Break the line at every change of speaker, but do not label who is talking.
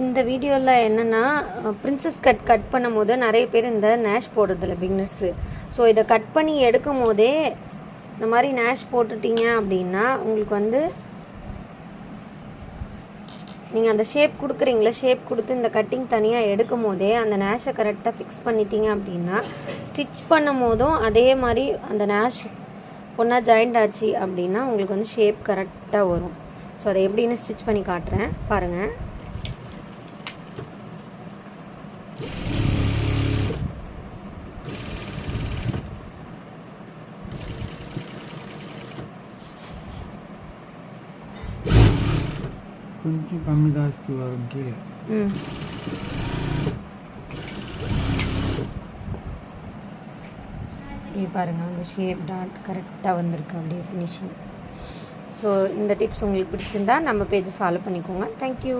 இந்த வீடியோவில் என்னென்னா பிரின்சஸ் கட் பண்ணும் போது நிறைய பேர் இந்த நேஷ் போடுறதில்ல பிகினர்ஸு. ஸோ இதை கட் பண்ணி எடுக்கும் போதே இந்த மாதிரி நேஷ் போட்டுட்டீங்க அப்படின்னா உங்களுக்கு வந்து நீங்கள் அந்த ஷேப் கொடுக்குறீங்களா, ஷேப் கொடுத்து இந்த கட்டிங் தனியாக எடுக்கும் போதே அந்த நேஷை கரெக்டாக ஃபிக்ஸ் பண்ணிட்டீங்க அப்படின்னா ஸ்டிச் பண்ணும் போதும் அதே மாதிரி அந்த நேஷ் ஒன்றா ஜாயிண்ட் ஆச்சு அப்படின்னா உங்களுக்கு வந்து ஷேப் கரெக்டாக வரும். ஸோ அதை எப்படின்னு ஸ்டிச் பண்ணி காட்டுறேன் பாருங்கள்.
కొంచెం కమ్మి దాస్తి వరం కీழே
பாருங்கள் அந்த ஷேப் டாட் கரெக்டாக வந்திருக்கு அப்படியே ஃபினிஷிங். ஸோ இந்த டிப்ஸ் உங்களுக்கு பிடிச்சிருந்தா நம்ம பேஜை ஃபாலோ பண்ணிக்கோங்க. தேங்க்யூ.